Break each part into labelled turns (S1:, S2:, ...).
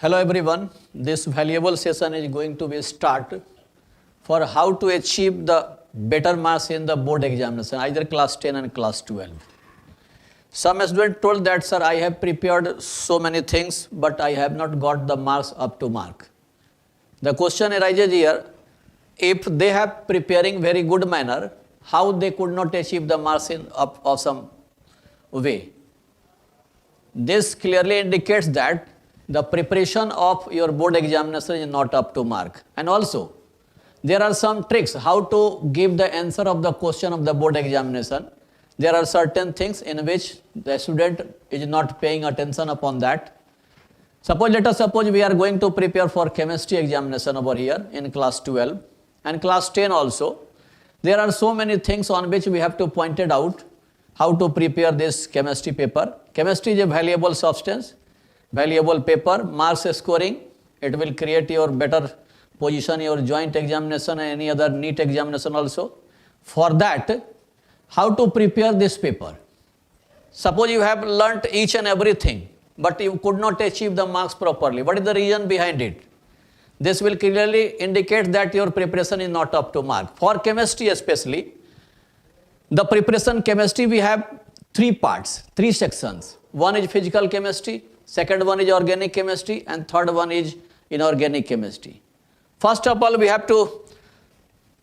S1: Hello everyone, this valuable session is going to be start for how to achieve the better marks in the board examination, either class 10 and class 12. Some student told that, sir, I have prepared so many things, but I have not got the marks up to mark. The question arises here, if they have preparing very good manner, how they could not achieve the marks in of some way? This clearly indicates that the preparation of your board examination is not up to mark. And also, there are some tricks how to give the answer of the question of the board examination. There are certain things in which the student is not paying attention upon that. Let us suppose we are going to prepare for chemistry examination over here in class 12 and class 10 also. There are so many things on which we have to point it out how to prepare this chemistry paper. Chemistry is a valuable substance, valuable paper, marks scoring. It will create your better position, your joint examination and any other NEET examination also. For that, how to prepare this paper? Suppose you have learnt each and everything, but you could not achieve the marks properly. What is the reason behind it? This will clearly indicate that your preparation is not up to mark. For chemistry especially, the preparation chemistry we have three parts, three sections. One is physical chemistry, second one is organic chemistry, and third one is inorganic chemistry. First of all, we have to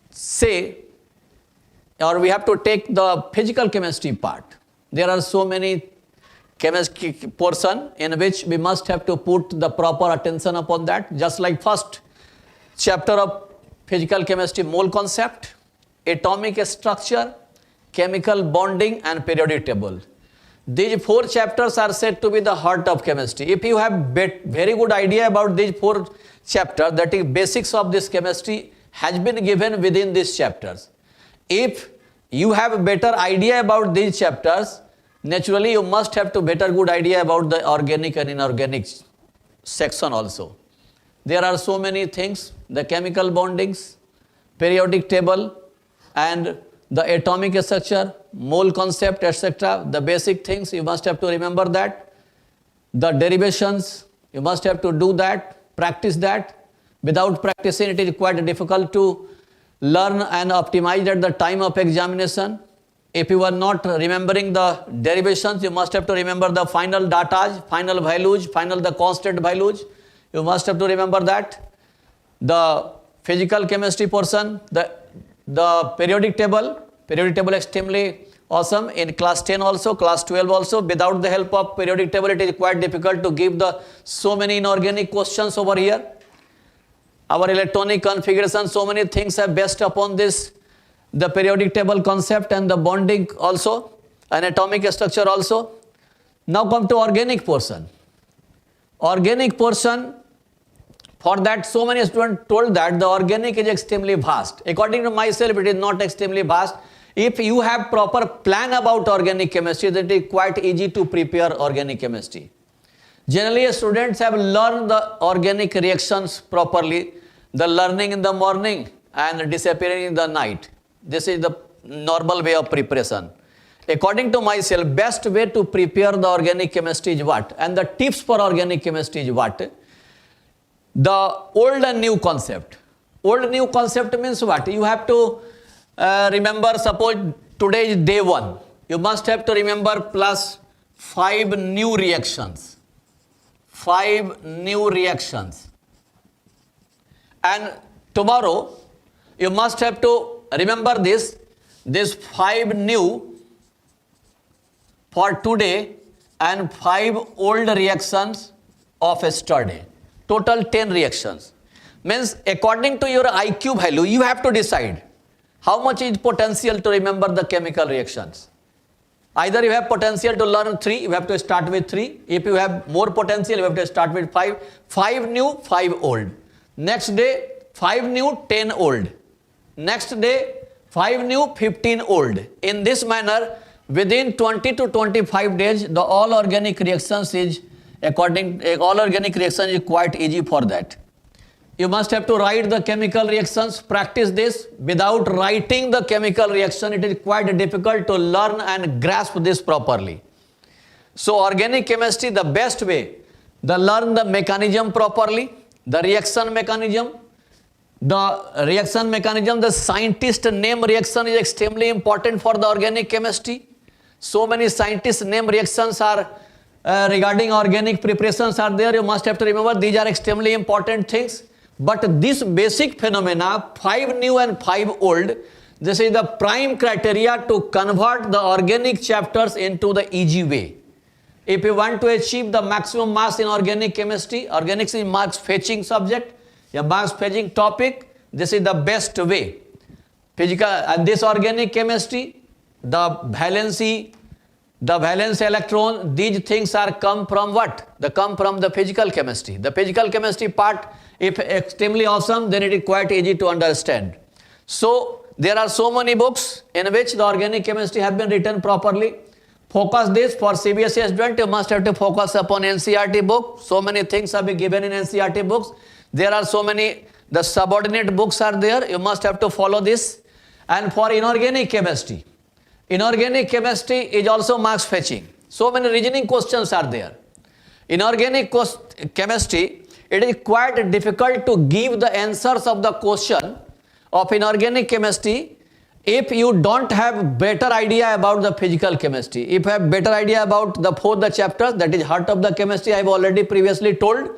S1: say, or we have to take the physical chemistry part. There are so many chemistry portion in which we must have to put the proper attention upon that. Just like first chapter of physical chemistry, mole concept, atomic structure, chemical bonding and periodic table. These four chapters are said to be the heart of chemistry. If you have very good idea about these four chapters, that is basics of this chemistry has been given within these chapters. If you have a better idea about these chapters, naturally you must have to better good idea about the organic and inorganic section also. There are so many things, the chemical bondings, periodic table and the atomic structure, mole concept, etc. The basic things, you must have to remember that. The derivations, you must have to do that, practice that. Without practicing, it is quite difficult to learn and optimize at the time of examination. If you are not remembering the derivations, you must have to remember the final data, final values, the constant values. You must have to remember that. The physical chemistry portion, the periodic table extremely awesome in class 10 also, class 12 also. Without the help of periodic table, it is quite difficult to give the so many inorganic questions over here. Our electronic configuration, so many things are based upon this, the periodic table concept and the bonding also, and atomic structure also. Now come to organic portion. Organic portion, for that so many students told that the organic is extremely vast. According to myself, it is not extremely vast. If you have proper plan about organic chemistry, then it is quite easy to prepare organic chemistry. Generally, students have learned the organic reactions properly, the learning in the morning and disappearing in the night. This is the normal way of preparation. According to myself, best way to prepare the organic chemistry is what? And the tips for organic chemistry is what? The old and new concept. Old new concept means what? You have to remember, suppose today is day 1. You must have to remember plus 5 new reactions. 5 new reactions. And tomorrow, you must have to remember this 5 new for today and 5 old reactions of yesterday. Total 10 reactions. Means according to your IQ value, you have to decide how much is potential to remember the chemical reactions. Either you have potential to learn 3, you have to start with 3. If you have more potential, you have to start with 5. 5 new, 5 old. Next day, 5 new, 10 old. Next day, 5 new, 15 old. In this manner, within 20 to 25 days, the all organic reactions is quite easy for that. You must have to write the chemical reactions, practice this. Without writing the chemical reaction, it is quite difficult to learn and grasp this properly. So organic chemistry, the best way learn the mechanism properly, the reaction mechanism. The scientist name reaction is extremely important for the organic chemistry. So many scientists name reactions are regarding organic preparations are there. You must have to remember these are extremely important things. But this basic phenomena, 5 new and 5 old, this is the prime criteria to convert the organic chapters into the easy way. If you want to achieve the maximum mass in organic chemistry, organics is marks fetching subject, a marks fetching topic, this is the best way. Physical and this organic chemistry, the valence electron, these things are come from what? They come from the physical chemistry. The physical chemistry part, if extremely awesome, then it is quite easy to understand. So there are so many books in which the organic chemistry have been written properly. Focus this for CBSE student, you must have to focus upon NCERT book. So many things have been given in NCERT books. There are so many, the subordinate books are there, you must have to follow this. And for inorganic chemistry is also marks fetching. So many reasoning questions are there. Inorganic chemistry, it is quite difficult to give the answers of the question of inorganic chemistry if you don't have better idea about the physical chemistry. If you have better idea about the 4th chapters, that is heart of the chemistry, I have already previously told.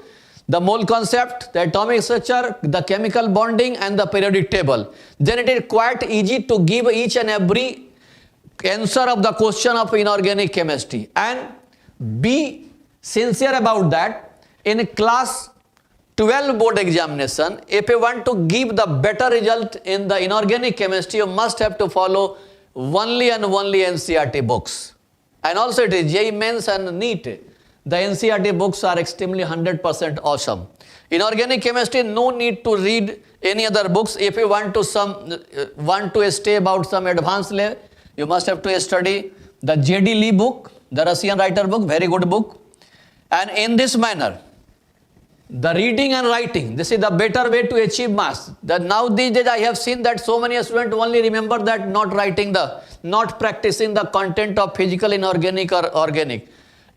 S1: The mole concept, the atomic structure, the chemical bonding and the periodic table. Then it is quite easy to give each and every answer of the question of inorganic chemistry. And be sincere about that. In class 12 board examination, if you want to give the better result in the inorganic chemistry, you must have to follow only and only NCERT books. And also it is JEE Mains and NEET. The NCERT books are extremely 100% awesome. Inorganic chemistry, no need to read any other books. If you want to stay about some advanced level, you must have to study the J.D. Lee book, the Russian writer book, very good book. And in this manner, the reading and writing, this is the better way to achieve mass. Now these days I have seen that so many students only remember that not practicing the content of physical, inorganic or organic.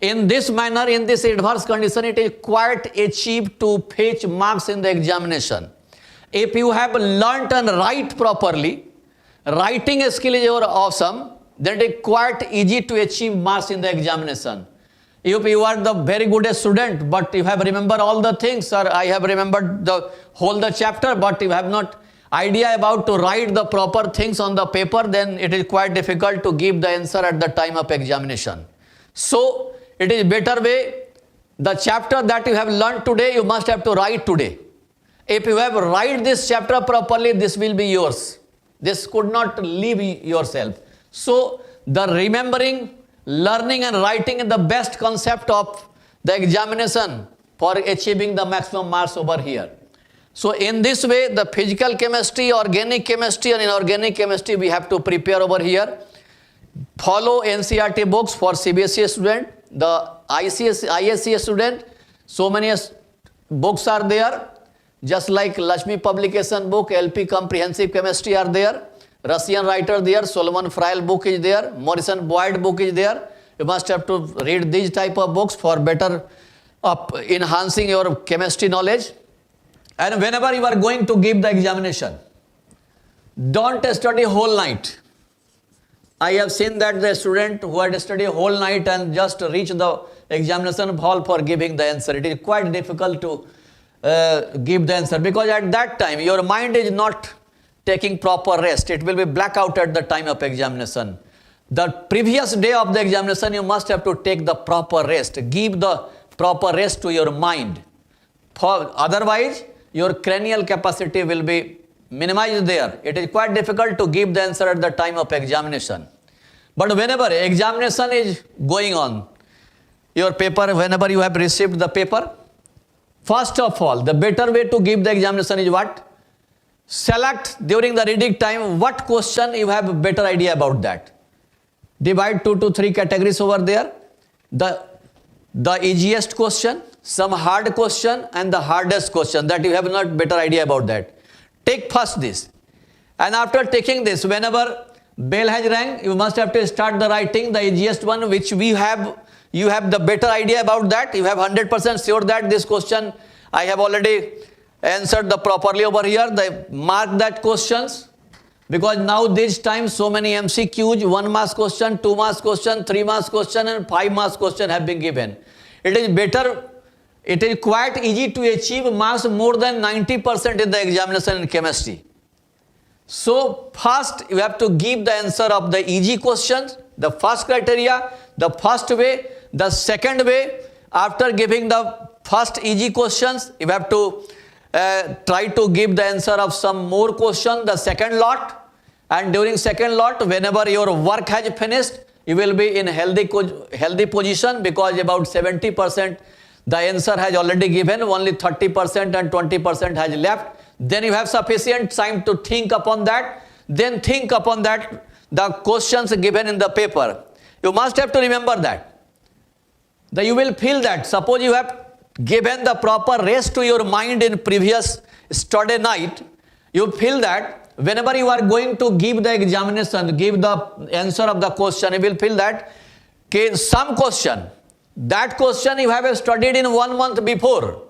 S1: In this manner, in this adverse condition, it is quite achieved to fetch marks in the examination. If you have learnt and write properly, writing skill is awesome, then it is quite easy to achieve marks in the examination. If you are the very good student, but you have remembered all the things, or I have remembered the whole chapter, but you have not idea about to write the proper things on the paper, then it is quite difficult to give the answer at the time of examination. So, it is better way, the chapter that you have learned today, you must have to write today. If you have write this chapter properly, this will be yours. This could not leave yourself. So, the remembering, learning and writing is the best concept of the examination for achieving the maximum marks over here. So, in this way, the physical chemistry, organic chemistry and inorganic chemistry we have to prepare over here. Follow NCERT books for CBSE student. The ISC student, so many books are there, just like Lakshmi publication book, LP comprehensive chemistry are there, Russian writer there, Solomon Fryle book is there, Morrison Boyd book is there. You must have to read these type of books for better enhancing your chemistry knowledge. And whenever you are going to give the examination, don't study whole night. I have seen that the student who had studied whole night and just reached the examination hall for giving the answer. It is quite difficult to give the answer because at that time your mind is not taking proper rest. It will be blackout at the time of examination. The previous day of the examination you must have to take the proper rest. Give the proper rest to your mind. Otherwise your cranial capacity will be minimized there. It is quite difficult to give the answer at the time of examination. But whenever examination is going on, your paper, whenever you have received the paper, first of all, the better way to give the examination is what? Select during the reading time what question you have a better idea about that. Divide 2 to 3 categories over there. The easiest question, some hard question and the hardest question that you have not better idea about that. Take first this. And after taking this, whenever bell has rang, you must have to start the writing, the easiest one which we have you have the better idea about that. You have 100% sure that this question I have already answered the properly over here. Mark that questions, because now this time so many MCQs, 1 marks question, 2 marks question, 3 marks question and 5 marks question have been given. It is better, it is quite easy to achieve marks more than 90% in the examination in chemistry. So first you have to give the answer of the easy questions, the first criteria, the first way. The second way, after giving the first easy questions, you have to try to give the answer of some more question, the second lot. And during second lot, whenever your work has finished, you will be in healthy position, because about 70% the answer has already given, only 30% and 20% has left. Then you have sufficient time to think upon that. Then think upon that, the questions given in the paper. You must have to remember that. You will feel that, suppose you have given the proper rest to your mind in previous study night, you feel that whenever you are going to give the examination, give the answer of the question, you will feel that some question, that question you have studied in 1 month before.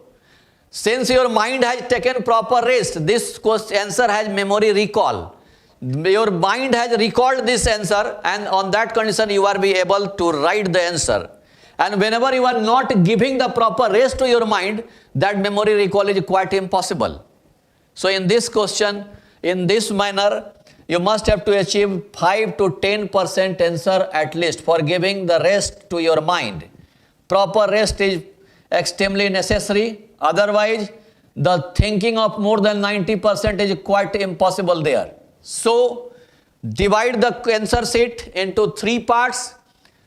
S1: Since your mind has taken proper rest, this answer has memory recall. Your mind has recalled this answer, and on that condition you are be able to write the answer. And whenever you are not giving the proper rest to your mind, that memory recall is quite impossible. So in this question, in this manner, you must have to achieve 5 to 10% answer at least for giving the rest to your mind. Proper rest is extremely necessary. Otherwise, the thinking of more than 90% is quite impossible there. So divide the answer sheet into 3 parts.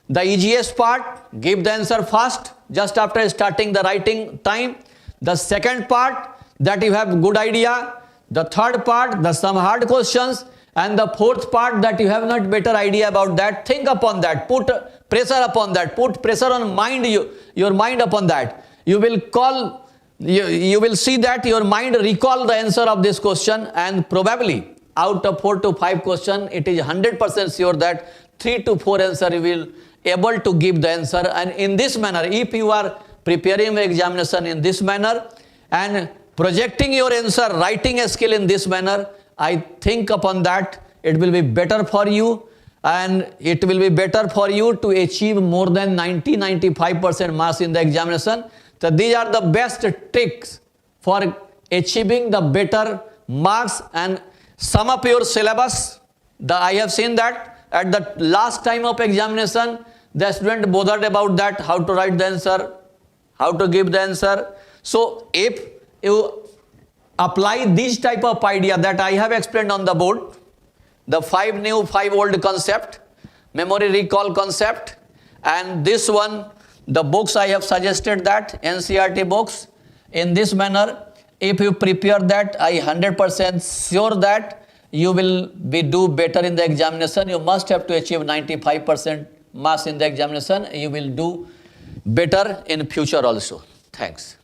S1: The easiest part, give the answer first, just after starting the writing time. The second part, that you have good idea. The third part, some hard questions. And the fourth part, that you have not better idea about that. Think upon that, put pressure upon that, put pressure on your mind upon that. You will see that your mind recall the answer of this question, and probably out of 4 to 5 questions, it is 100% sure that 3 to 4 answer you will able to give the answer. And in this manner, if you are preparing the examination in this manner and projecting your answer, writing a skill in this manner, I think upon that it will be better for you, and it will be better for you to achieve more than 90-95% marks in the examination. So these are the best tricks for achieving the better marks. And sum up your syllabus. I have seen that at the last time of examination, the student bothered about that, how to write the answer, how to give the answer. So if you apply this type of idea that I have explained on the board, the 5 new, 5 old concept, memory recall concept, and this one, the books I have suggested that, NCERT books, in this manner, if you prepare that, I 100% sure that you will do better in the examination. You must have to achieve 95% marks in the examination. You will do better in future also. Thanks.